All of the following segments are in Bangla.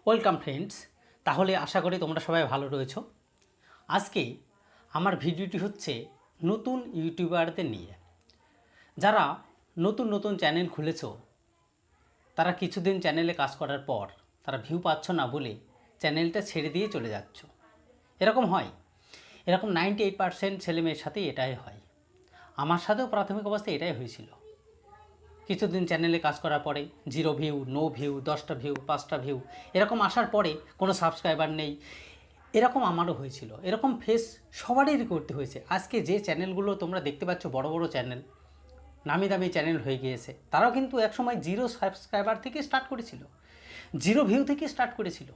Welcome friends. তাহলে আশা করি তোমরা সবাই ভালো রয়েছো। আজকে আমার ভিডিওটি হচ্ছে নতুন ইউটিউবারদের নিয়ে। যারা নতুন নতুন চ্যানেল খুলেছো, তারা কিছুদিন চ্যানেলে কাজ করার পর তারা ভিউ পাচ্ছ না বলে চ্যানেলটা ছেড়ে দিয়ে চলে যাচ্ছ। এরকম হয়, এরকম 98% ছেলেমেয়ের সাথেই এটাই হয়। আমার সাথেও প্রাথমিক অবস্থায় এটাই হয়েছিল। কিছুদিন চ্যানেলে কাজ করার পরে 0 ভিউ, নো ভিউ, 10টা ভিউ, 5টা ভিউ এরকম আসার পরে কোনো সাবস্ক্রাইবার নেই, এরকম আমারও হয়েছিল। এরকম ফেস সবারই করতে হয়েছে। আজকে যে চ্যানেলগুলো তোমরা দেখতে পাচ্ছ, বড় বড় চ্যানেল, নামি দামি চ্যানেল হয়ে গিয়েছে, তারাও কিন্তু একসময় 0 সাবস্ক্রাইবার থেকে স্টার্ট করেছিল, 0 ভিউ থেকে স্টার্ট করেছিল,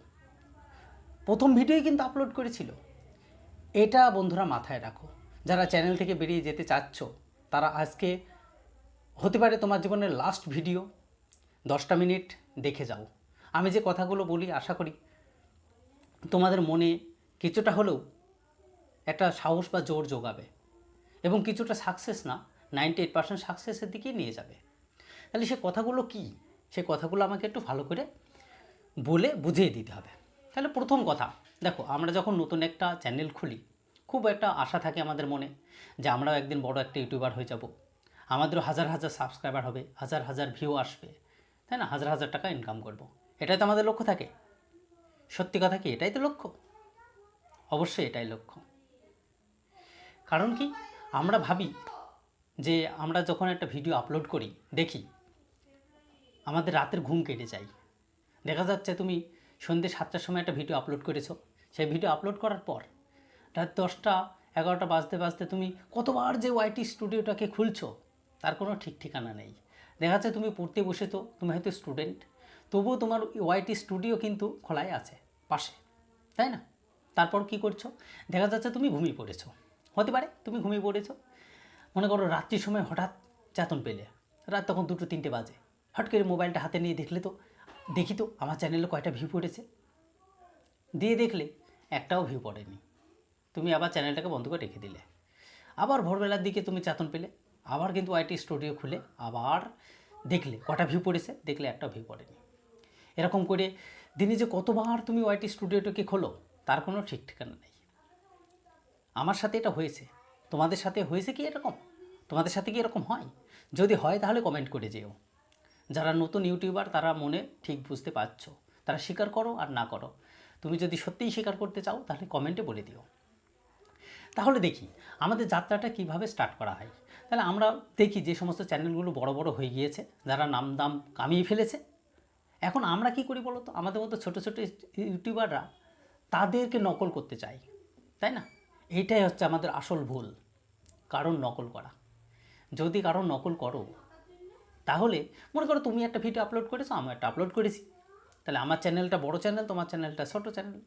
প্রথম ভিডিওই কিন্তু আপলোড করেছিল। এটা বন্ধুরা মাথায় রাখো। যারা চ্যানেল থেকে বেরিয়ে যেতে চাচ্ছ, তারা আজকে হতে পারে তোমার জীবনের লাস্ট ভিডিও, 10টা মিনিট দেখে যাও। আমি যে কথাগুলো বলি আশা করি তোমাদের মনে কিছুটা হলেও একটা সাহস বা জোর যোগাবে এবং কিছুটা সাকসেস না, 98% সাকসেসের দিকেই নিয়ে যাবে। তাহলে সে কথাগুলো কি, সে কথাগুলো আমাকে একটু ভালো করে বলে বুঝিয়ে দিতে হবে। তাহলে প্রথম কথা, দেখো, আমরা যখন নতুন একটা চ্যানেল খুলি, খুব একটা আশা থাকে আমাদের মনে যে আমরাও একদিন বড় একটা ইউটিউবার হয়ে যাব, আমাদেরও হাজার হাজার সাবস্ক্রাইবার হবে, হাজার হাজার ভিউ আসবে, তাই না, হাজার হাজার টাকা ইনকাম করব। এটাই তো আমাদের লক্ষ্য থাকে। সত্যি কথা কি এটাই তো লক্ষ্য? অবশ্যই এটাই লক্ষ্য। কারণ কি, আমরা ভাবি যে আমরা যখন একটা ভিডিও আপলোড করি, দেখি আমাদের রাতের ঘুম কেটে যায়। দেখা যাচ্ছে তুমি সন্ধ্যে 7টার সময় একটা ভিডিও আপলোড করেছো, সেই ভিডিও আপলোড করার পর রাত 10টা 11টা বাজতে বাজতে তুমি কতবার যে ওয়াইটি স্টুডিওটাকে খুলছো তার কোনো ঠিক ঠিকানা নেই। দেখা যাচ্ছে তুমি পড়তে বসেছো, তুমি হয়তো স্টুডেন্ট, তবুও তোমার ওয়াইটি স্টুডিও কিন্তু খোলাই আছে পাশে, তাই না? তারপর কি করছো? দেখা যাচ্ছে তুমি ঘুমিয়ে পড়েছো, হতে পারে তুমি ঘুমিয়ে পড়েছো, মনে করো রাত্রির সময় হঠাৎ চেতন পেলে, রাত তখন 2-3টে বাজে, হট করে মোবাইলটা হাতে নিয়ে দেখি তো আমার চ্যানেলে কয়টা ভিউ পড়েছে। দিয়ে দেখলে একটাও ভিউ পড়েনি। তুমি আবার চ্যানেলটাকে বন্ধ করে রেখে দিলে। আবার ভোরবেলার দিকে তুমি চেতন পেলে, আবার কিন্তু ওয়াইটি স্টুডিও খুলে আবার দেখলে কটা ভিউ পড়েছে, দেখলে একটাও ভিউ পড়েনি। এরকম করে দিনে যে কতবার তুমি ওয়াইটি স্টুডিওটাকে খোলো তার কোনো ঠিক ঠিকানা নেই। আমার সাথে এটা হয়েছে, তোমাদের সাথে হয়েছে কি এরকম? তোমাদের সাথে কি এরকম হয়? যদি হয় তাহলে কমেন্ট করে যেও। যারা নতুন ইউটিউবার তারা মনে ঠিক বুঝতে পারছো, তারা স্বীকার করো আর না করো। তুমি যদি সত্যিই স্বীকার করতে চাও তাহলে কমেন্টে বলে দিও। তাহলে দেখি আমাদের যাত্রাটা কিভাবে স্টার্ট করা হয়। তাহলে আমরা দেখি যে সমস্ত চ্যানেলগুলো বড় বড় হয়ে গিয়েছে, যারা নাম দাম কামিয়ে ফেলেছে, এখন আমরা কি করি বলো তো? আমাদের মতো ছোটো ছোটো ইউটিউবাররা তাদেরকে নকল করতে চাই, তাই না? এইটাই হচ্ছে আমাদের আসল ভুল, কারণ নকল করা। যদি কারণ নকল করো তাহলে মনে করো তুমি একটা ভিডিও আপলোড করেছো, আমি একটা আপলোড করেছি, তাহলে আমার চ্যানেলটা বড় চ্যানেল, তোমার চ্যানেলটা ছোটো চ্যানেল।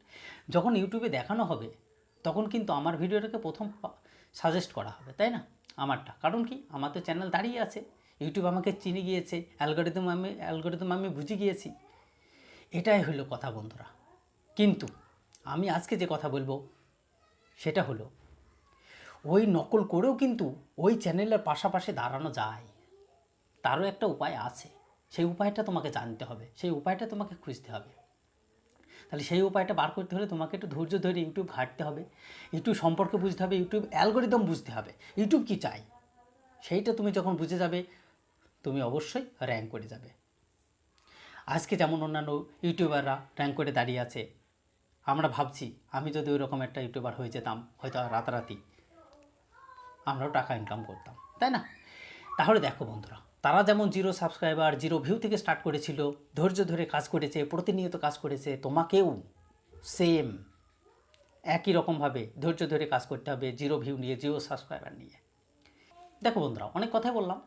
যখন ইউটিউবে দেখানো হবে তখন কিন্তু আমার ভিডিওটাকে প্রথম সাজেস্ট করা হবে, তাই না? আমারটা, কারণ কি, আমার তো চ্যানেল দাঁড়িয়ে আছে, ইউটিউব আমাকে চিনে গিয়েছে, অ্যালগোরিদম আমি বুঝে গিয়েছি। এটাই হলো কথা বন্ধুরা। কিন্তু আমি আজকে যে কথা বলবো সেটা হলো, ওই নকল করেও কিন্তু ওই চ্যানেলের পাশাপাশি দাঁড়ানো যায়, তারও একটা উপায় আছে। সেই উপায়টা তোমাকে জানতে হবে, সেই উপায়টা তোমাকে খুঁজতে হবে। তাহলে সেই উপায়টা বার করতে হলে তোমাকে একটু ধৈর্য ধরে ইউটিউব ঘাঁটতে হবে, ইউটিউব সম্পর্কে বুঝতে হবে, ইউটিউব অ্যালগোরিদম বুঝতে হবে, ইউটিউব কী চাই সেইটা তুমি যখন বুঝে যাবে তুমি অবশ্যই র্যাঙ্ক করে যাবে। আজকে যেমন অন্যান্য ইউটিউবাররা র্যাঙ্ক করে দাঁড়িয়ে আছে, আমরা ভাবছি আমি যদি ওই রকম একটা ইউটিউবার হয়ে যেতাম হয়তো রাতারাতি আমরাও টাকা ইনকাম করতাম, তাই না? তাহলে দেখো বন্ধুরা, তারা যেমন 0 সাবস্ক্রাইবার 0 ভিউ থেকে স্টার্ট করেছিল, ধৈর্য ধরে কাজ করেছে, প্রতিনিয়ত কাজ করেছে, তোমাকেও সেম একই রকমভাবে ধৈর্য ধরে কাজ করতে হবে, 0 ভিউ নিয়ে, 0 সাবস্ক্রাইবার নিয়ে। দেখো বন্ধুরা, অনেক কথাই বললাম,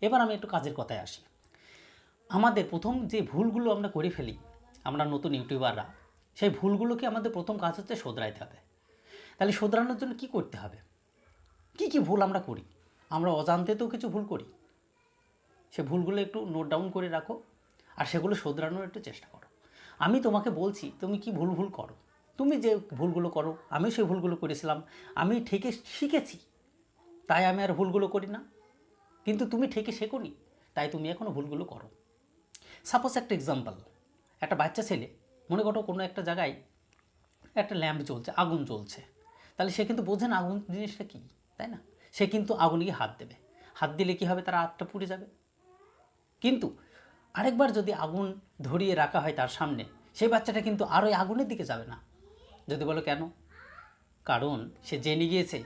এবার আমি একটু কাজের কথায় আসি। আমাদের প্রথম যে ভুলগুলো আমরা করে ফেলি, আমরা নতুন ইউটিউবাররা, সেই ভুলগুলোকে আমাদের প্রথম কাজ হচ্ছে শোধরাইতে হবে। তাহলে শোধরানোর জন্য কি করতে হবে? কি কি ভুল আমরা করি? আমরা অজান্তেতেও কিছু ভুল করি, সে ভুলগুলো একটু নোট ডাউন করে রাখো আর সেগুলো শোধরানোর একটু চেষ্টা করো। আমি তোমাকে বলছি তুমি কি ভুল ভুল করো, তুমি যে ভুলগুলো করো আমিও সেই ভুলগুলো করেছিলাম, আমি ঠিকই শিখেছি তাই আমি আর ভুলগুলো করি না, কিন্তু তুমি ঠিকই শেখোনি তাই তুমি এখনও ভুলগুলো করো। সাপোজ একটা এক্সাম্পল, একটা বাচ্চা ছেলে মনে করো কোনো একটা জায়গায় একটা ল্যাম্প জ্বলছে, আগুন জ্বলছে, তাহলে সে কিন্তু বোঝে না আগুন জিনিসটা কী, তাই না? সে কিন্তু আগুনে গিয়ে হাত দেবে, হাত দিলে কী হবে, তার হাতটা পুড়ে যাবে। কিন্তু আরেকবার যদি আগুন ধরিয়ে রাখা হয় তার সামনে, সেই বাচ্চাটা কিন্তু আর ওই আগুনের দিকে যাবে না। যদি বলো কেন? কারণ সে জেনে গিয়েছে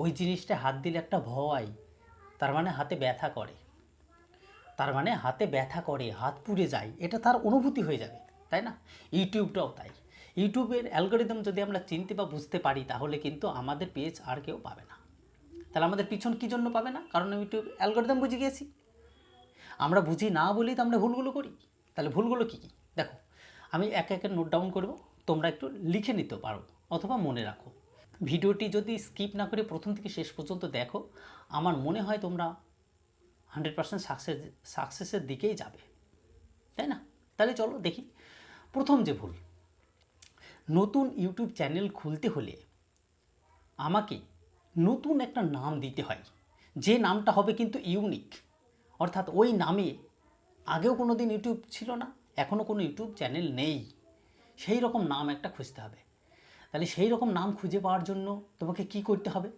ওই জিনিসটা হাত দিলে একটা ভয়, তার মানে হাতে ব্যথা করে, তার মানে হাতে ব্যথা করে, হাত পুড়ে যায়, এটা তার অনুভূতি হয়ে যাবে, তাই না? ইউটিউবটাও তাই। ইউটিউবের অ্যালগোরিদম যদি আমরা চিনতে বা বুঝতে পারি, তাহলে কিন্তু আমাদের পেজ আর কেউ পাবে না। তাহলে আমাদের পিছন কী জন্য পাবে না? কারণ ইউটিউব অ্যালগোরিদম বুঝে গিয়েছি। আমরা বুঝি না বলেই তো আমরা ভুলগুলো করি। তাহলে ভুলগুলো কী কী দেখো, আমি একে একে নোট ডাউন করব, তোমরা একটু লিখে নিতে পারো অথবা মনে রাখো। ভিডিওটি যদি স্কিপ না করে প্রথম থেকে শেষ পর্যন্ত দেখো, আমার মনে হয় তোমরা 100% সাকসেসের দিকেই যাবে, তাই না? তাহলে চলো দেখি। প্রথম যে ভুল, নতুন ইউটিউব চ্যানেল খুলতে হলে আমাকে নতুন একটা নাম দিতে হয়, যে নামটা হবে কিন্তু ইউনিক। অর্থাৎ ওই নামে আগেও কোনো দিন ইউটিউব ছিল না, এখনও কোনো ইউটিউব চ্যানেল নেই, সেই রকম নাম একটা খুঁজতে হবে। তাহলে সেই রকম নাম খুঁজে পাওয়ার জন্য তোমাকে কি করতে হবে?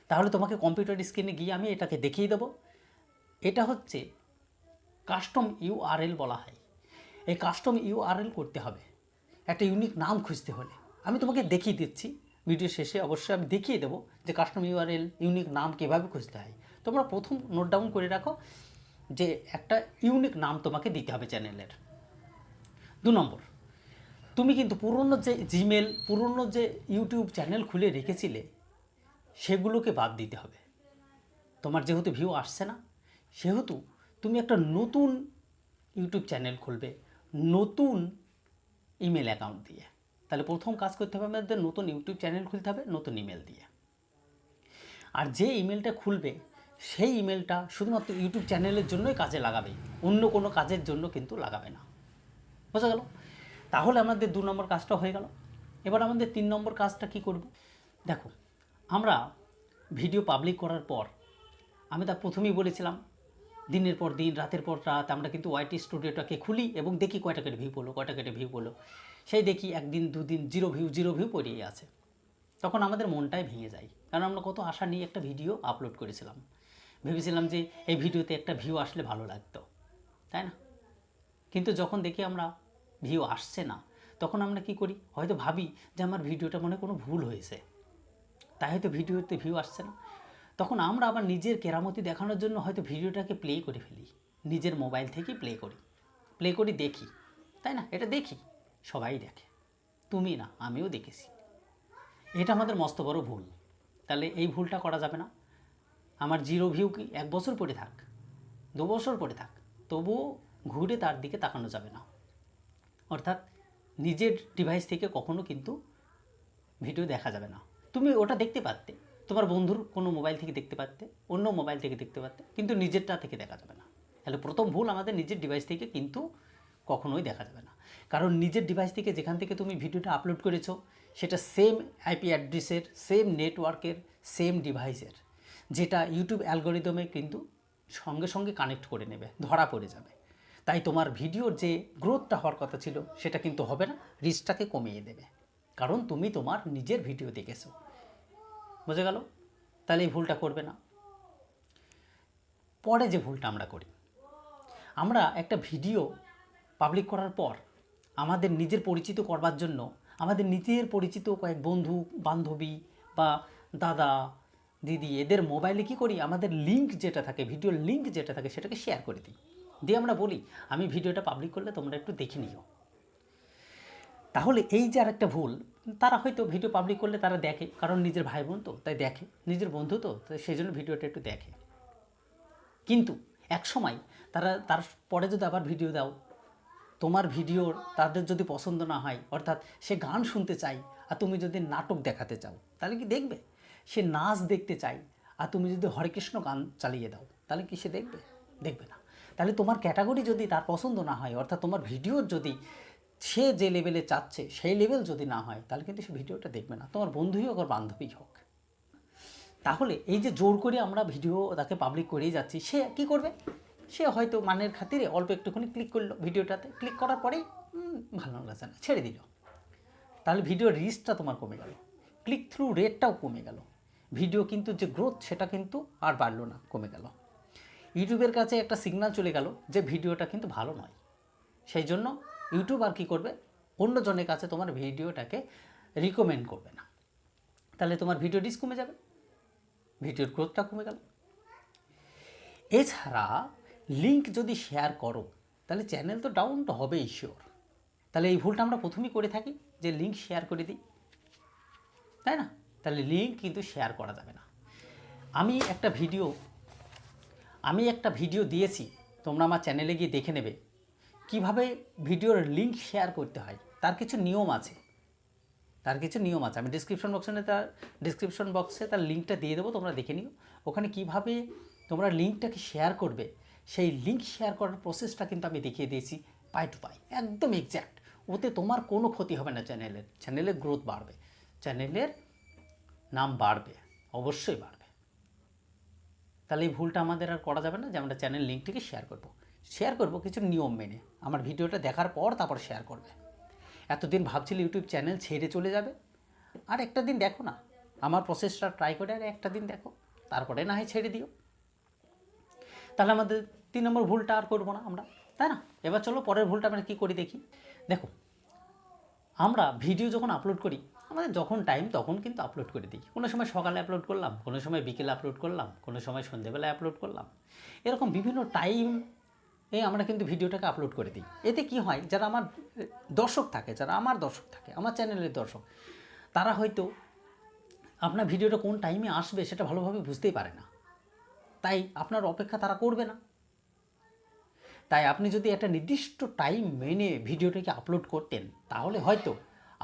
তাহলে তোমাকে কম্পিউটার স্ক্রিনে গিয়ে আমি এটাকে দেখিয়ে দেবো। এটা হচ্ছে কাস্টম ইউআরএল বলা হয়। এই কাস্টম ইউআরএল করতে হবে একটা ইউনিক নাম খুঁজতে হলে। আমি তোমাকে দেখিয়ে দিচ্ছি, ভিডিও শেষে অবশ্যই আমি দেখিয়ে দেবো যে কাস্টম ইউআরএল ইউনিক নাম কীভাবে খুঁজতে হয়। তোমরা প্রথম নোট ডাউন করে রাখো যে একটা ইউনিক নাম তোমাকে দিতে হবে চ্যানেলের। 2 নম্বর, তুমি কিন্তু পুরনো যে জিমেল, পুরনো যে ইউটিউব চ্যানেল খুলে রেখেছিলে, সেগুলোকে বাদ দিতে হবে। তোমার যেহেতু ভিউ আসছে না, সেহেতু তুমি একটা নতুন ইউটিউব চ্যানেল খুলবে নতুন ইমেল অ্যাকাউন্ট দিয়ে। তাহলে প্রথম কাজ করতে হবে আমাদের, নতুন ইউটিউব চ্যানেল খুলতে হবে নতুন ইমেল দিয়ে। আর যে ইমেলটা খুলবে সেই ইমেলটা শুধুমাত্র ইউটিউব চ্যানেলের জন্যই কাজে লাগাবে, অন্য কোনো কাজের জন্য কিন্তু লাগাবে না। বোঝা গেল? তাহলে আমাদের 2 নম্বর কাজটা হয়ে গেল। এবার আমাদের 3 নম্বর কাজটা কি করব? দেখো, আমরা ভিডিও পাবলিক করার পর, আমি তার প্রথমেই বলেছিলাম, দিনের পর দিন, রাতের পর রাত আমরা কিন্তু ওয়াইটি স্টুডিওটাকে খুলি এবং দেখি কয়টা করে ভিউ পড়লো, কয়টা করে ভিউ পড়লো। সেই দেখি একদিন দুদিন জিরো ভিউ পড়েই আছে। তখন আমাদের মনটাই ভেঙে যায়, কারণ আমরা কত আশা নিয়ে একটা ভিডিও আপলোড করেছিলাম, ভেবেছিলাম যে এই ভিডিওতে একটা ভিউ আসলে ভালো লাগতো, তাই না? কিন্তু যখন দেখি আমরা ভিউ আসছে না, তখন আমরা কি করি? হয়তো ভাবি যে আমার ভিডিওটা মনে কোনো ভুল হয়েছে, তাই হয়তো ভিডিওতে ভিউ আসছে না। তখন আমরা আবার নিজের কেরামতি দেখানোর জন্য হয়তো ভিডিওটাকে প্লে করে ফেলি, নিজের মোবাইল থেকেই প্লে করি দেখি, তাই না? এটা দেখি, সবাই দেখে, তুমি না, আমিও দেখেছি। এটা আমাদের মস্ত বড় ভুল। তাহলে এই ভুলটা করা যাবে না। আমার জিরো ভিউ কি 1 বছর পরে থাক, 2 বছর পরে থাক, তবুও ঘুরে তার দিকে তাকানো যাবে না। অর্থাৎ নিজের ডিভাইস থেকে কখনো কিন্তু ভিডিও দেখা যাবে না। তুমি ওটা দেখতে পারতে, তোমার বন্ধুর কোনো মোবাইল থেকে দেখতে পারতে, অন্য মোবাইল থেকে দেখতে পারতে, কিন্তু নিজেরটা থেকে দেখা যাবে না। তাহলে প্রথম ভুল, আমাদের নিজের ডিভাইস থেকে কিন্তু কখনোই দেখা যাবে না। কারণ নিজের ডিভাইস থেকে যেখান থেকে তুমি ভিডিওটা আপলোড করেছো, সেটা সেম আইপি অ্যাড্রেসের, সেম নেটওয়ার্কের, সেম ডিভাইসের, যেটা ইউটিউব অ্যালগোরিদমে কিন্তু সঙ্গে সঙ্গে কানেক্ট করে নেবে, ধরা পড়ে যাবে। তাই তোমার ভিডিওর যে গ্রোথটা হওয়ার কথা ছিল সেটা কিন্তু হবে না, রিচটাকে কমিয়ে দেবে, কারণ তুমি তোমার নিজের ভিডিও দেখেছো। বুঝে গেল? তাহলে এই ভুলটা করবে না। পরে যে ভুলটা আমরা করি, আমরা একটা ভিডিও পাবলিক করার পর আমাদের নিজের পরিচিত করবার জন্য আমাদের নিজের পরিচিত কয়েক বন্ধু বান্ধবী বা দাদা দিদি এদের মোবাইলে কি করি, আমাদের লিঙ্ক যেটা থাকে, ভিডিওর লিঙ্ক যেটা থাকে, সেটাকে শেয়ার করে দিই, দিয়ে আমরা বলি আমি ভিডিওটা পাবলিক করলে তোমরা একটু দেখে নিও। তাহলে এই যে আরেকটা ভুল, তারা হয়তো ভিডিও পাবলিক করলে তারা দেখে, কারণ নিজের ভাই বোন তো তাই দেখে, নিজের বন্ধু তো তাই সেই জন্য ভিডিওটা একটু দেখে। কিন্তু এক সময় তার পরে যদি আবার ভিডিও দাও, তোমার ভিডিওর তাদের যদি পছন্দ না হয়, অর্থাৎ সে গান শুনতে চায় আর তুমি যদি নাটক দেখাতে চাও, তাহলে কি দেখবে? সে নাচ দেখতে চায় আর তুমি যদি হরেকৃষ্ণ গান চালিয়ে দাও, তাহলে কি সে দেখবে? দেখবে না। তাহলে তোমার ক্যাটাগরি যদি তার পছন্দ না হয়, অর্থাৎ তোমার ভিডিওর যদি সে যে লেভেলে চাচ্ছে সেই লেভেল যদি না হয়, তাহলে কিন্তু সে ভিডিওটা দেখবে না, তোমার বন্ধুই হোক আর বান্ধবীই হোক। তাহলে এই যে জোর করে আমরা ভিডিও তাকে পাবলিক করেই যাচ্ছি, সে কি করবে? সে হয়তো মানের খাতিরে অল্প একটুখানি ক্লিক করলো, ভিডিওটাতে ক্লিক করার পরেই ভালো লাগছে না, ছেড়ে দিল। তাহলে ভিডিওর রিচটা তোমার কমে গেল, ক্লিক থ্রু রেটটাও কমে গেল, ভিডিও কিন্তু যে গ্রোথ সেটা কিন্তু আর বাড়লো না, কমে গেল। ইউটিউবের কাছে একটা সিগন্যাল চলে গেল যে ভিডিওটা কিন্তু ভালো নয়। সেই জন্য ইউটিউব আর কী করবে, অন্যজনের কাছে তোমার ভিডিওটাকে রিকমেন্ড করবে না। তাহলে তোমার ভিডিও রিচ কমে যাবে, ভিডিওর গ্রোথটা কমে গেল। এছাড়া লিঙ্ক যদি শেয়ার করো তাহলে চ্যানেল তো ডাউন তো হবেই শিওর। তাহলে এই ভুলটা আমরা প্রথমেই করে থাকি যে লিঙ্ক শেয়ার করে দিই, তাই না? তাহলে লিঙ্ক কিন্তু শেয়ার করা যাবে না। আমি একটা ভিডিও দিয়েছি, তোমরা আমার চ্যানেলে গিয়ে দেখে নেবে কিভাবে ভিডিওর লিঙ্ক শেয়ার করতে হয়। তার কিছু নিয়ম আছে, আমি ডিসক্রিপশন বক্সে তার লিঙ্কটা দিয়ে দেবো, তোমরা দেখে নিও। ওখানে কিভাবে তোমরা লিঙ্কটাকে শেয়ার করবে, সেই লিঙ্ক শেয়ার করার প্রসেসটা কিন্তু আমি দেখিয়ে দিয়েছি পাই টু পাই, একদম এক্স্যাক্ট। ওতে তোমার কোনো ক্ষতি হবে না, চ্যানেলের গ্রোথ বাড়বে, চ্যানেলের নাম বাড়বে, অবশ্যই বাড়বে। তাহলে এই ভুলটা আমাদের আর করা যাবে না যে আমরা চ্যানেল লিঙ্কটিকে শেয়ার করব কিছু নিয়ম মেনে। আমার ভিডিওটা দেখার পর তারপর শেয়ার করবে। এতদিন ভাবছিল ইউটিউব চ্যানেল ছেড়ে চলে যাবে, আর একটা দিন দেখো না, আমার প্রসেসটা ট্রাই করে আর একটা দিন দেখো, তারপরে না হয় ছেড়ে দিও। তাহলে আমাদের 3 নম্বর ভুলটা আর করবো না আমরা, তাই না? এবার চলো পরের ভুলটা আমরা কী করি দেখি। দেখো, আমরা ভিডিও যখন আপলোড করি, আমাদের যখন টাইম তখন কিন্তু আপলোড করে দিই। কোনো সময় সকালে আপলোড করলাম, কোনো সময় বিকেলে আপলোড করলাম, কোনো সময় সন্ধ্যেবেলায় আপলোড করলাম, এরকম বিভিন্ন টাইমে আমরা কিন্তু ভিডিওটাকে আপলোড করে দিই। এতে কি হয়, যারা আমার দর্শক থাকে, আমার চ্যানেলের দর্শক, তারা হয়তো আপনার ভিডিওটা কোন টাইমে আসবে সেটা ভালোভাবে বুঝতেই পারে না, তাই আপনার অপেক্ষা তারা করবে না। তাই আপনি যদি একটা নির্দিষ্ট টাইম মেনে ভিডিওটাকে আপলোড করতেন, তাহলে হয়তো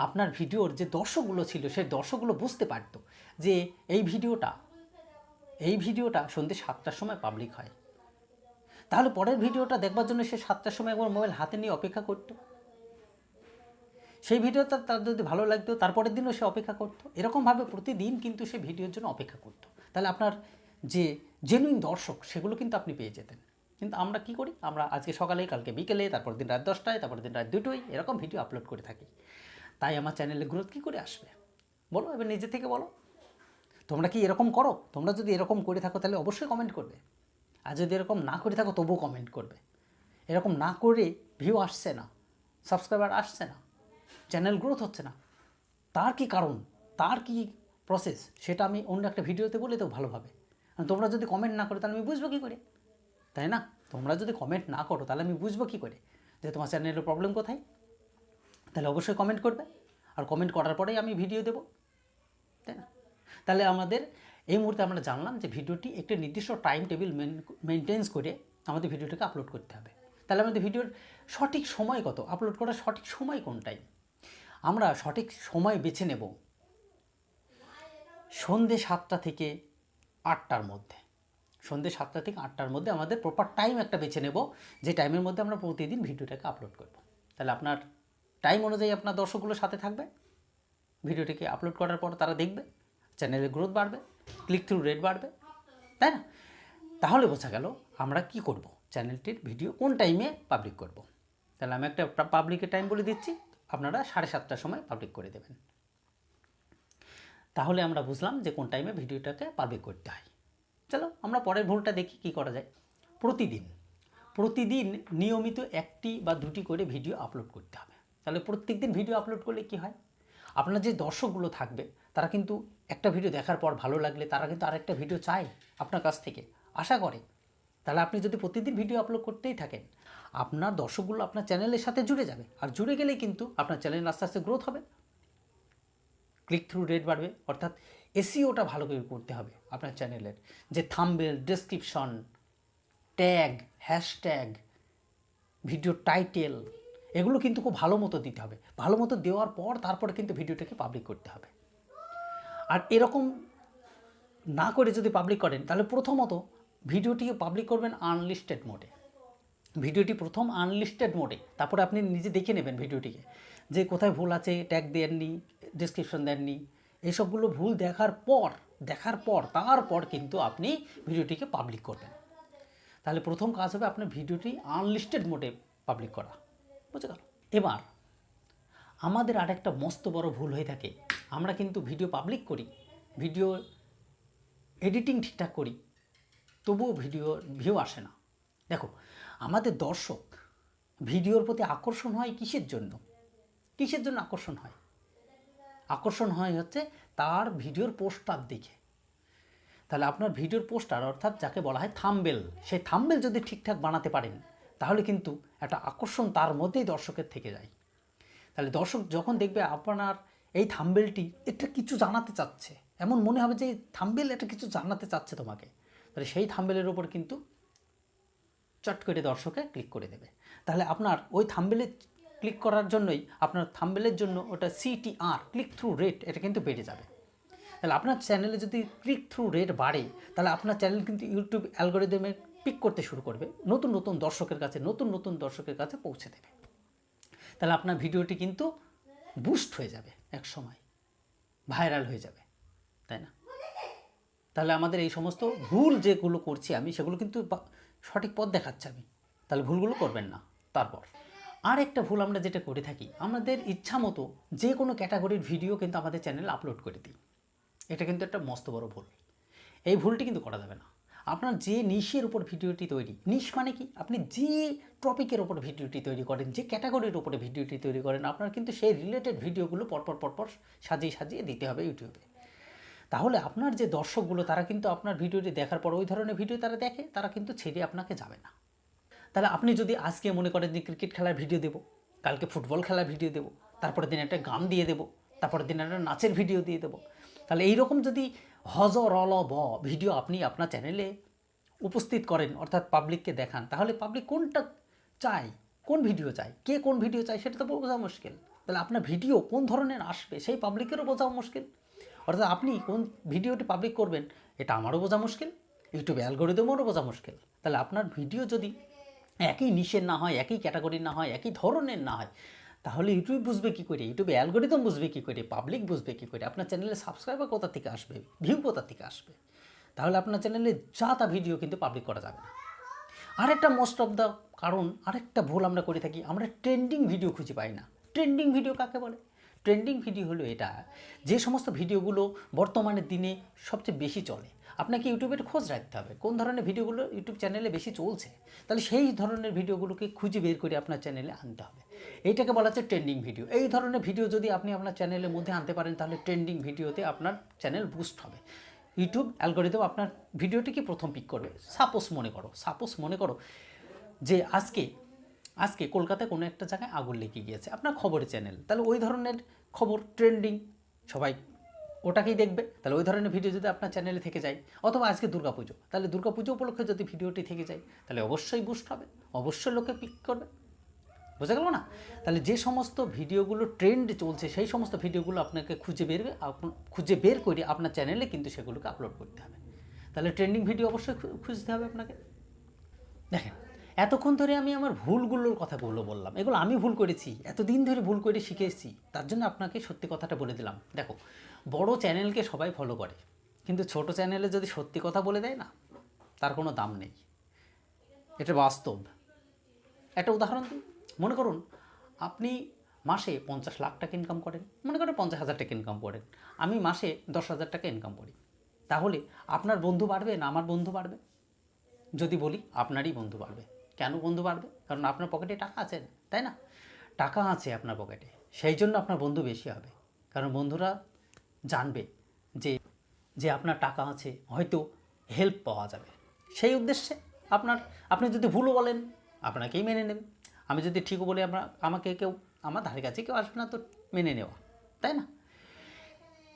আপনার ভিডিওর যে দর্শকগুলো ছিল সেই দর্শকগুলো বুঝতে পারত যে এই ভিডিওটা সন্ধ্যে 7টার সময় পাবলিক হয়। তাহলে পরের ভিডিওটা দেখবার জন্য সে 7টার সময় একবার মোবাইল হাতে নিয়ে অপেক্ষা করত। সেই ভিডিওটা তার যদি ভালো লাগতো, তারপরের দিনও সে অপেক্ষা করতো। এরকমভাবে প্রতিদিন কিন্তু সে ভিডিওর জন্য অপেক্ষা করতো। তাহলে আপনার যে জেনুইন দর্শক সেগুলো কিন্তু আপনি পেয়ে যেতেন। কিন্তু আমরা কি করি, আমরা আজকে সকালে, কালকে বিকেলে, তারপর দিন রাত 10টায়, তারপর দিন রাত 2টোয় এরকম ভিডিও আপলোড করে থাকি। তাই আমার চ্যানেলে গ্রোথ কী করে আসবে বলো, এবার নিজে থেকে বলো। তোমরা কি এরকম করো? তোমরা যদি এরকম করে থাকো তাহলে অবশ্যই কমেন্ট করবে, আর যদি এরকম না করে থাকো তবুও কমেন্ট করবে। এরকম না করে ভিউ আসছে না, সাবস্ক্রাইবার আসছে না, চ্যানেল গ্রোথ হচ্ছে না, তার কি কারণ, তার কি প্রসেস, সেটা আমি অন্য একটা ভিডিওতে বলে দেবো ভালোভাবে। তোমরা যদি কমেন্ট না করো তাহলে আমি বুঝবো কী করে, তাই না? তোমরা যদি কমেন্ট না করো তাহলে আমি বুঝবো কী করে যে তোমার চ্যানেলের প্রবলেম কোথায়? তাহলে অবশ্যই কমেন্ট করবে, আর কমেন্ট করার পরেই আমি ভিডিও দেবো, তাই না? তাহলে আমাদের এই মুহূর্তে আমরা জানলাম যে ভিডিওটি একটি নির্দিষ্ট টাইম টেবিল মেনটেন্স করে আমাদের ভিডিওটাকে আপলোড করতে হবে। তাহলে আমাদের ভিডিওর সঠিক সময় কত, আপলোড করার সঠিক সময় কোন টাইম, আমরা সঠিক সময় বেছে নেব সন্ধ্যে 7টা থেকে 8টার মধ্যে। সন্ধ্যে 7টা থেকে 8টার মধ্যে আমাদের প্রপার টাইম একটা বেছে নেব, যে টাইমের মধ্যে আমরা প্রতিদিন ভিডিওটাকে আপলোড করব। তাহলে আপনার টাইম অনুযায়ী আপনার দর্শকগুলোর সাথে থাকবে, ভিডিওটিকে আপলোড করার পর তারা দেখবে, চ্যানেলের গ্রোথ বাড়বে, ক্লিক থ্রু রেট বাড়বে, তাই না? তাহলে বোঝা গেল আমরা কি করব, চ্যানেলটির ভিডিও কোন টাইমে পাবলিক করব। তাহলে আমি একটা পাবলিকের টাইম বলে দিচ্ছি, আপনারা 7:30টার সময় পাবলিক করে দেবেন। তাহলে আমরা বুঝলাম যে কোন টাইমে ভিডিওটাকে পাবলিক করতে হয়। চলো আমরা পরের ভুলটা দেখি কী করা যায়। প্রতিদিন নিয়মিত 1টি বা 2টি করে ভিডিও আপলোড করতে হবে। তাহলে প্রত্যেক দিন ভিডিও আপলোড করলে কি হয়, আপনার যে দর্শকগুলো থাকবে তারা কিন্তু একটা ভিডিও দেখার পর ভালো লাগলে তারা কিন্তু আরেকটা ভিডিও চায় আপনার কাছ থেকে, আশা করে। তাহলে আপনি যদি প্রতিদিন ভিডিও আপলোড করতেই থাকেন, আপনার দর্শকগুলো আপনার চ্যানেলের সাথে জুড়ে যাবে, আর জুড়ে গেলেই কিন্তু আপনার চ্যানেল আস্তে আস্তে গ্রোথ হবে, ক্লিক থ্রু রেট বাড়বে। অর্থাৎ এসইওটা ভালো করে করতে হবে আপনার চ্যানেলের, যে thumbnail, description, tag, hashtag, video title, এগুলো কিন্তু খুব ভালো মতো দিতে হবে। ভালো মতো দেওয়ার পর তারপরে কিন্তু ভিডিওটাকে পাবলিক করতে হবে। আর এরকম না করে যদি পাবলিক করেন তাহলে প্রথমত ভিডিওটিকে পাবলিক করবেন আনলিস্টেড মোডে। ভিডিওটি প্রথম আনলিস্টেড মোডে, তারপরে আপনি নিজে দেখে নেবেন ভিডিওটিকে যে কোথায় ভুল আছে, ট্যাগ দেননি, ডেসক্রিপশন দেননি, এইসবগুলো ভুল দেখার পর তারপর কিন্তু আপনি ভিডিওটিকে পাবলিক করবেন। তাহলে প্রথম কাজ হবে আপনার ভিডিওটি আনলিস্টেড মোডে পাবলিক করা, বুঝে গেল? এবার আমাদের আরেকটা মস্ত বড় ভুল হয়ে থাকে, আমরা কিন্তু ভিডিও পাবলিক করি, ভিডিও এডিটিং ঠিকঠাক করি, তবুও ভিউ আসে না। দেখো, আমাদের দর্শক ভিডিওর প্রতি আকর্ষণ হয় কিসের জন্য? কিসের জন্য আকর্ষণ হয়? আকর্ষণ হয় হচ্ছে তার ভিডিওর পোস্টার দেখে। তাহলে আপনার ভিডিওর পোস্টার অর্থাৎ যাকে বলা হয় থাম্বনেল, সেই থাম্বনেল যদি ঠিকঠাক বানাতে পারেন তাহলে কিন্তু একটা আকর্ষণ তার মধ্যেই দর্শকের থেকে যায়। তাহলে দর্শক যখন দেখবে আপনার এই থাম্বনেলটি এটা কিছু জানাতে চাচ্ছে, এমন মনে হবে যে এই থাম্বনেল এটা কিছু জানাতে চাচ্ছে তোমাকে, তাহলে সেই থাম্বনেলের ওপর কিন্তু চট করে দর্শকে ক্লিক করে দেবে। তাহলে আপনার ওই থাম্বনেলে ক্লিক করার জন্যই আপনার থাম্বনেলের জন্য ওটা CTR, ক্লিক থ্রু রেট, এটা কিন্তু বেড়ে যাবে। তাহলে আপনার চ্যানেলে যদি ক্লিক থ্রু রেট বাড়ে তাহলে আপনার চ্যানেল কিন্তু ইউটিউব অ্যালগরিদমে পিক করতে শুরু করবে, নতুন নতুন দর্শকের কাছে পৌঁছে দেবে। তাহলে আপনার ভিডিওটি কিন্তু বুস্ট হয়ে যাবে, এক সময় ভাইরাল হয়ে যাবে, তাই না? তাহলে আমাদের এই সমস্ত ভুল যেগুলো করছি আমি, সেগুলো কিন্তু সঠিক পথ দেখাচ্ছি আমি, তাহলে ভুলগুলো করবেন না। তারপর আর একটা ভুল আমরা যেটা করে থাকি, আমাদের ইচ্ছা মতো যে কোনো ক্যাটাগরির ভিডিও কিন্তু আমাদের চ্যানেলে আপলোড করে দিই। এটা কিন্তু একটা মস্ত বড় ভুল। এই ভুলটি কিন্তু করা যাবে না। আপনার যে নিশের উপর ভিডিওটি তৈরি, নিশ মানে কি, আপনি যে টপিকের ওপর ভিডিওটি তৈরি করেন, যে ক্যাটাগরির উপরে ভিডিওটি তৈরি করেন, আপনার কিন্তু সেই রিলেটেড ভিডিওগুলো পরপর সাজিয়ে দিতে হবে ইউটিউবে। তাহলে আপনার যে দর্শকগুলো তারা কিন্তু আপনার ভিডিওটি দেখার পর ওই ধরনের ভিডিও তারা দেখে, তারা কিন্তু ছেড়ে আপনাকে যাবে না। তাহলে আপনি যদি আজকে মনে করেন যে ক্রিকেট খেলার ভিডিও দেবো, কালকে ফুটবল খেলার ভিডিও দেবো, তারপরের দিন একটা গান দিয়ে দেবো, তারপরের দিন একটা নাচের ভিডিও দিয়ে দেবো, তাহলে এইরকম যদি ব ভিডিও আপনি আপনার চ্যানেলে উপস্থিত করেন, অর্থাৎ পাবলিককে দেখান, তাহলে পাবলিক কোনটা চায়, কোন ভিডিও চায়, কে কোন ভিডিও চায় সেটা তো বোঝা মুশকিল। তাহলে আপনার ভিডিও কোন ধরনের আসবে সেই পাবলিকেরও বোঝাও মুশকিল। অর্থাৎ আপনি কোন ভিডিওটি পাবলিক করবেন এটা আমারও বোঝা মুশকিল, ইউটিউব অ্যালগরিদমেরও বোঝা মুশকিল। তাহলে আপনার ভিডিও যদি একই নিশের না হয়, একই ক্যাটাগরির না হয়, একই ধরনের না হয়, তাহলে ইউটিউব বুঝবে কী করে, ইউটিউবে অ্যালগরিদম বুঝবে কী করে, পাবলিক বুঝবে কী করে, আপনার চ্যানেলে সাবস্ক্রাইবার কোথা থেকে আসবে, ভিউ কোথা থেকে আসবে? তাহলে আপনার চ্যানেলে যা তা ভিডিও কিন্তু পাবলিক করা যাবে না। আরেকটা মোস্ট অফ দ্য কারণ, আরেকটা ভুল আমরা করে থাকি, আমরা ট্রেন্ডিং ভিডিও খুঁজে পাই না। ট্রেন্ডিং ভিডিও কাকে বলে? ট্রেন্ডিং ভিডিও হলো এটা, যে সমস্ত ভিডিওগুলো বর্তমানের দিনে সবচেয়ে বেশি চলে। আপনাকে ইউটিউবের খোঁজ রাখতে হবে কোন ধরনের ভিডিওগুলো ইউটিউব চ্যানেলে বেশি চলছে, তাহলে সেই ধরনের ভিডিওগুলোকে খুঁজে বের করে আপনার চ্যানেলে আনতে হবে। এইটাকে বলা হচ্ছে ট্রেন্ডিং ভিডিও। এই ধরনের ভিডিও যদি আপনি আপনার চ্যানেলের মধ্যে আনতে পারেন তাহলে ট্রেন্ডিং ভিডিওতে আপনার চ্যানেল বুস্ট হবে। ইউটিউব অ্যালগরিদম আপনার ভিডিওটিকে প্রথম পিক করবে। সাপোজ মনে করো যে আজকে কলকাতায় কোনো একটা জায়গায় আগুন লেগে গিয়েছে, আপনার খবরের চ্যানেল, তাহলে ওই ধরনের খবর ট্রেন্ডিং, সবাই ওটাকেই দেখবে। তাহলে ওই ধরনের ভিডিও যদি আপনার চ্যানেলে থেকে যায়, অথবা আজকে দুর্গাপুজো, তাহলে দুর্গাপুজো উপলক্ষে যদি ভিডিওটি থেকে যায় তাহলে অবশ্যই বুস্ট হবে, অবশ্যই লোকে পিক করবে। বোঝা গেল না? তাহলে যে সমস্ত ভিডিওগুলো ট্রেন্ড চলছে সেই সমস্ত ভিডিওগুলো আপনাকে খুঁজে বের করে আপনার চ্যানেলে কিন্তু সেগুলোকে আপলোড করতে হবে। তাহলে ট্রেন্ডিং ভিডিও অবশ্যই খুঁজতে হবে আপনাকে। দেখেন, এতক্ষণ ধরে আমি আমার ভুলগুলোর কথাগুলো বললাম, এগুলো আমি ভুল করেছি, এতদিন ধরে ভুল করে শিখেছি, তার জন্য আপনাকে সত্যি কথাটা বলে দিলাম। দেখো, বড় চ্যানেলকে সবাই ফলো করে, কিন্তু ছোট চ্যানেলে যদি সত্যি কথা বলে দেয় না, তার কোনো দাম নেই। এটা বাস্তব। একটা উদাহরণ দিই, মনে করুন আপনি মাসে 50 লাখ টাকা ইনকাম করেন, মনে করেন 50,000 টাকা ইনকাম করেন, আমি মাসে 10,000 টাকা ইনকাম করি, তাহলে আপনার বন্ধু বাড়বে না আমার বন্ধু বাড়বে? যদি বলি আপনারই বন্ধু বাড়বে। কেন বন্ধু বাড়বে? কারণ আপনার পকেটে টাকা আছে, তাই না? টাকা আছে আপনার পকেটে, সেই জন্য আপনার বন্ধু বেশি হবে। কারণ বন্ধুরা জানবে যে যে আপনার টাকা আছে, হয়তো হেল্প পাওয়া যাবে, সেই উদ্দেশ্যে আপনি যদি ভুলও বলেন আপনাকেই মেনে নেবে, আমি যদি ঠিকও বলি আমাকে কেউ, আমার ধারে কাছে কেউ আসবে না তো মেনে নেওয়া, তাই না?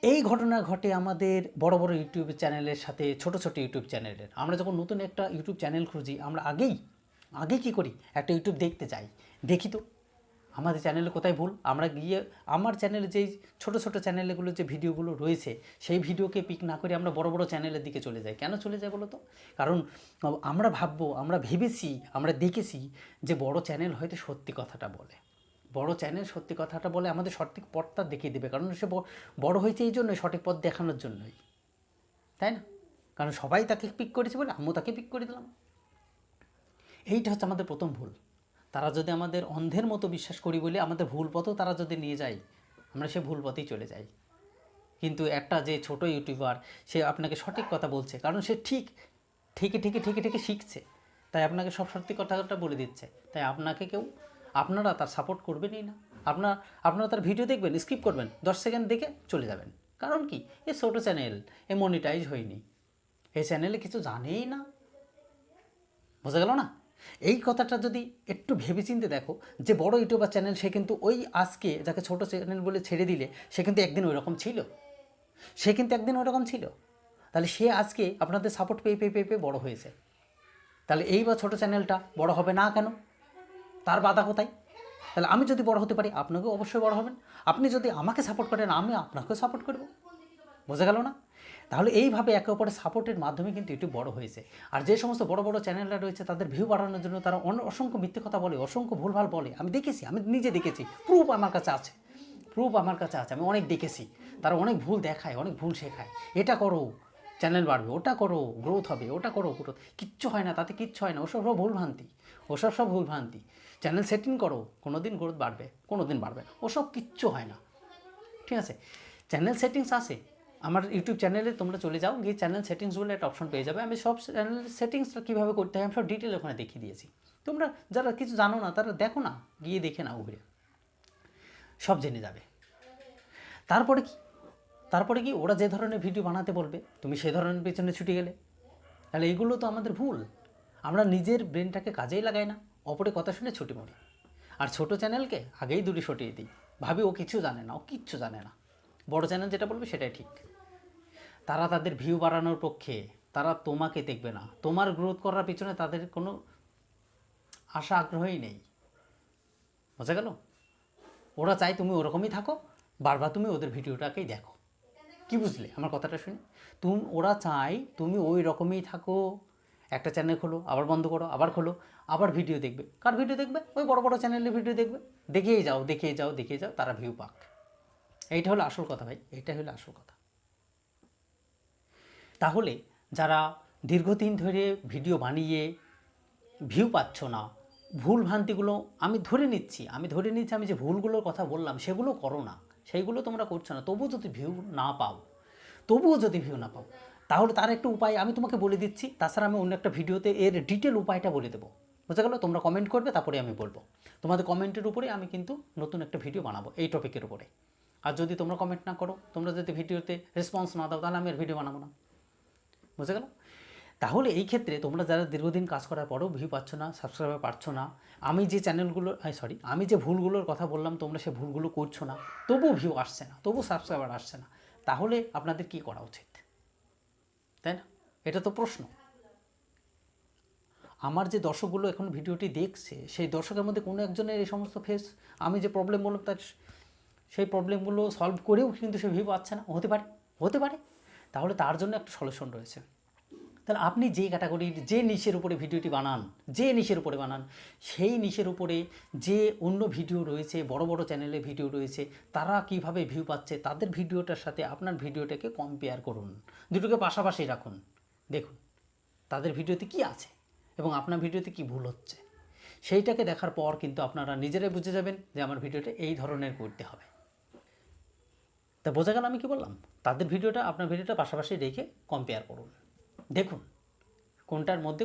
এই ঘটনা ঘটে আমাদের বড় বড় ইউটিউব চ্যানেলের সাথে ছোট ছোট ইউটিউব চ্যানেলের। আমরা যখন নতুন একটা ইউটিউব চ্যানেল খুঁজি, আমরা আগে কী করি, একটা ইউটিউব দেখতে চাই, দেখি তো আমাদের চ্যানেলে কোথায় ভুল, আমরা গিয়ে আমার চ্যানেলে যেই ছোট ছোট চ্যানেলগুলো যে ভিডিওগুলো রয়েছে সেই ভিডিওকে পিক না করে আমরা বড় বড় চ্যানেলের দিকে চলে যাই। কেন চলে যাই বলো তো? কারণ আমরা ভেবেছি, আমরা দেখেছি যে বড় চ্যানেল হয়তো সত্যি কথাটা বলে, বড় চ্যানেল সত্যি কথাটা বলে আমাদের সঠিক পথটা দেখিয়ে দেবে, কারণ সে বড় হয়েছে এই জন্যই, সঠিক পথ দেখানোর জন্যই, তাই না? কারণ সবাই তাকে পিক করেছে বলে আমিও তাকে পিক করে দিলাম। এইটা হচ্ছে আমাদের প্রথম ভুল। তারা যদি আমাদের অন্ধের মতো বিশ্বাস করি বলে আমাদের ভুল পথও তারা যদি নিয়ে যায়, আমরা সে ভুল পথেই চলে যাই। কিন্তু একটা যে ছোট ইউটিউবার, সে আপনাকে সঠিক কথা বলছে, কারণ সে ঠিকই শিখছে, তাই আপনাকে সব সত্যি কথাটা বলে দিচ্ছে। তাই আপনারা তার সাপোর্ট করবেনই না। আপনারা তার ভিডিও দেখবেন, স্কিপ করবেন, 10 সেকেন্ড দেখে চলে যাবেন। কারণ কি, এ ছোটো চ্যানেল, এ মনিটাইজ হয়নি, এই চ্যানেলে কিছু জানেই না। বোঝা গেল না? এই কথাটা যদি একটু ভেবেচিন্তে দেখো, যে বড় ইউটিউবার চ্যানেল, সে কিন্তু ওই আজকে যাকে ছোট চ্যানেল বলে ছেড়ে দিলে, সে কিন্তু একদিন ওই রকম ছিল। তাহলে সে আজকে আপনাদের সাপোর্ট পেয়ে বড় হয়েছে। তাহলে এই বা ছোটো চ্যানেলটা বড় হবে না কেন? তার বাধা কোথায়? তাহলে আমি যদি বড় হতে পারি, আপনাকেও অবশ্যই বড় হবেন। আপনি যদি আমাকে সাপোর্ট করেন, আমি আপনাকেও সাপোর্ট করব। বোঝা গেল না? তাহলে এইভাবে একে অপরের সাপোর্টের মাধ্যমে কিন্তু ইউটিউব বড় হয়েছে। আর যে সমস্ত বড় বড় চ্যানেলরা রয়েছে, তাদের ভিউ বাড়ানোর জন্য তারা অসংখ্য মিথ্যে কথা বলে, অসংখ্য ভুলভাল বলে। আমি নিজে দেখেছি, প্রুফ আমার কাছে আছে, আমি অনেক দেখেছি। তারা অনেক ভুল দেখায়, অনেক ভুল শেখায়। এটা করো, চ্যানেল বাড়বে, ওটা করো, গ্রোথ হবে, ওটা করো, গ্রোথ। কিচ্ছু হয় না, তাতে কিচ্ছু হয় না। ওসব সব ভুলভ্রান্তি। চ্যানেল সেটিং করো, কোনো দিন গ্রোথ বাড়বে, কোনো দিন বাড়বে না। ওসব কিচ্ছু হয় না। ঠিক আছে? চ্যানেল সেটিংস আছে আমার ইউটিউব চ্যানেলে, তোমরা চলে যাও, গিয়ে চ্যানেল সেটিংস বলে একটা অপশন পেয়ে যাবে। আমি সব চ্যানেল সেটিংসটা কীভাবে করতে হয় আমি সব ডিটেল ওখানে দেখিয়ে দিয়েছি। তোমরা যারা কিছু জানো না, তারা দেখো না, গিয়ে দেখে নাও, ঘুরে সব জেনে যাবে। তারপরে কি ওরা যে ধরনের ভিডিও বানাতে বলবে, তুমি সে ধরনের পেছনে ছুটে গেলে, তাহলে এগুলো তো আমাদের ভুল। আমরা নিজের ব্রেনটাকে কাজেই লাগাই না, অপরে কথা শুনে ছুটি মরি। আর ছোটো চ্যানেলকে আগেই দূরে সটিয়ে দিই, ভাবি ও কিচ্ছু জানে না। বড় চ্যানেল যেটা বলবে সেটাই ঠিক। তারা তাদের ভিউ বাড়ানোর পক্ষে, তারা তোমাকে দেখবে না। তোমার গ্রোথ করার পিছনে তাদের কোনো আশা আগ্রহই নেই। বোঝা গেল? ওরা চায় তুমি ওরকমই থাকো, বারবার তুমি ওদের ভিডিওটাকেই দেখো। কি বুঝলে আমার কথাটা শুনে? ওরা চায় তুমি ওই রকমই থাকো। একটা চ্যানেল খোলো, আবার বন্ধ করো, আবার খোলো, আবার ভিডিও দেখবে। কার ভিডিও দেখবে? ওই বড় বড় চ্যানেলের ভিডিও দেখবে। দেখিয়ে যাও, তারা ভিউ পাক। এইটা হলো আসল কথা ভাই, এইটা হলো আসল কথা। তাহলে যারা দীর্ঘদিন ধরে ভিডিও বানিয়ে ভিউ পাচ্ছ না, ভুলভ্রান্তিগুলো আমি ধরে নিচ্ছি, আমি যে ভুলগুলোর কথা বললাম সেগুলো করো না, সেইগুলো তোমরা করছো না, তবুও যদি ভিউ না পাও, তাহলে তার একটা উপায় আমি তোমাকে বলে দিচ্ছি। তাছাড়া আমি অন্য একটা ভিডিওতে এর ডিটেল উপায়টা বলে দেবো। বুঝতে গেলো? তোমরা কমেন্ট করবে, তারপরে আমি বলবো। তোমাদের কমেন্টের উপরে আমি কিন্তু নতুন একটা ভিডিও বানাবো এই টপিকের উপরে। আর যদি তোমরা কমেন্ট না করো, তোমরা যদি ভিডিওতে রেসপন্স না দাও, তাহলে আমি আর ভিডিও বানাবো না। বুঝতে গেল? তাহলে এই ক্ষেত্রে তোমরা যারা দীর্ঘদিন কাজ করার পরেও ভিউ পাচ্ছ না, সাবস্ক্রাইবার পাচ্ছ না, আমি যে ভুলগুলোর কথা বললাম, তোমরা সে ভুলগুলো করছো না, তবুও ভিউ আসছে না, তবু সাবস্ক্রাইবার আসছে না, তাহলে আপনাদের কি করা উচিত? তাই না? এটা তো প্রশ্ন। আমার যে দর্শকগুলো এখন ভিডিওটি দেখছে, সেই দর্শকের মধ্যে কোনো একজনের এই সমস্ত আমি যে প্রবলেম বললাম, তার সেই প্রবলেমগুলো সলভ করেও কিন্তু সে ভিউ পাচ্ছে না। হতে পারে। তাহলে তার জন্য একটা সলিউশন রয়েছে। তাহলে আপনি যে ক্যাটাগরির, যে নিশের উপরে ভিডিওটি বানান, সেই নিশের উপরে যে অন্য ভিডিও রয়েছে, বড় বড় চ্যানেলে ভিডিও রয়েছে, তারা কিভাবে ভিউ পাচ্ছে, তাদের ভিডিওটার সাথে আপনার ভিডিওটাকে কম্পেয়ার করুন, দুটোকে পাশাপাশি রাখুন, দেখুন তাদের ভিডিওতে কি আছে এবং আপনার ভিডিওতে কি ভুল হচ্ছে। সেইটাকে দেখার পর কিন্তু আপনারা নিজেরাই বুঝে যাবেন যে আমার ভিডিওটা এই ধরনের করতে হবে। তা বোঝা গেল আমি কি বললাম? তাদের ভিডিওটা আপনার ভিডিওটা পাশাপাশি রেখে কম্পেয়ার করুন, দেখুন কোনটার মধ্যে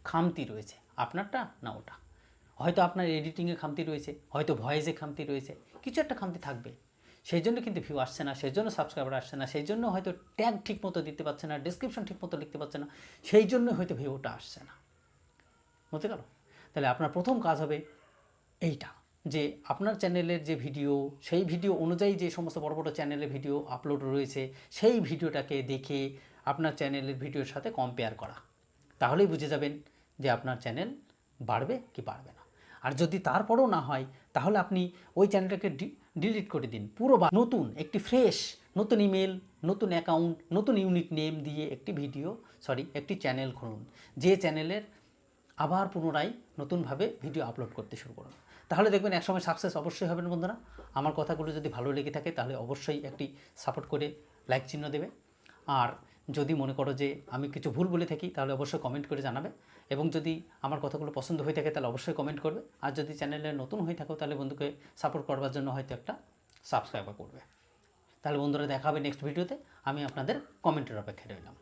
খামতি রয়েছে, আপনারটা না ওটা। হয়তো আপনার এডিটিংয়ে খামতি রয়েছে, হয়তো ভয়েসে খামতি রয়েছে, কিছু একটা খামতি থাকবে। সেই জন্য কিন্তু ভিউ আসছে না, সেই জন্য সাবস্ক্রাইবার আসছে না, সেই জন্য হয়তো ট্যাগ ঠিক মতো দিতে পারছে না, ডেসক্রিপশন ঠিক মতো লিখতে পারছে না, সেই জন্য হয়তো ভিউটা আসছে না। বুঝতে গেল? তাহলে আপনার প্রথম কাজ হবে এইটা, যে আপনার চ্যানেলের যে ভিডিও, সেই ভিডিও অনুযায়ী যে সমস্ত বড় বড় চ্যানেলে ভিডিও আপলোড রয়েছে, সেই ভিডিওটাকে দেখে আপনার চ্যানেলের ভিডিওর সাথে কম্পেয়ার করা। তাহলেই বুঝে যাবেন যে আপনার চ্যানেল বাড়বে কি বাড়বে না। আর যদি তারপরও না হয়, তাহলে আপনি ওই চ্যানেলটাকে ডিলিট করে দিন। নতুন একটি নতুন ইমেল, নতুন অ্যাকাউন্ট, নতুন ইউনিক নেম দিয়ে একটি চ্যানেল খুলুন, যে চ্যানেলের আবার পুনরায় নতুনভাবে ভিডিও আপলোড করতে শুরু করুন। তাহলে দেখবেন একসময় সাকসেস অবশ্যই হবেন। বন্ধুরা, আমার কথাগুলো যদি ভালো লেগে থাকে, তাহলে অবশ্যই একটি সাপোর্ট করে লাইক চিহ্ন দেবে। আর যদি মনে করো যে আমি কিছু ভুল বলে থাকি, তাহলে অবশ্যই কমেন্ট করে জানাবে। এবং যদি আমার কথাগুলো পছন্দ হয়ে থাকে তাহলে অবশ্যই কমেন্ট করবে। আর যদি চ্যানেলে নতুন হয়ে থাকো তাহলে বন্ধুকে সাপোর্ট করবার জন্য হয়তো একটা সাবস্ক্রাইব করবে। তাহলে বন্ধুরা দেখা হবে নেক্সট ভিডিওতে। আমি আপনাদের কমেন্টের অপেক্ষায় রইলাম।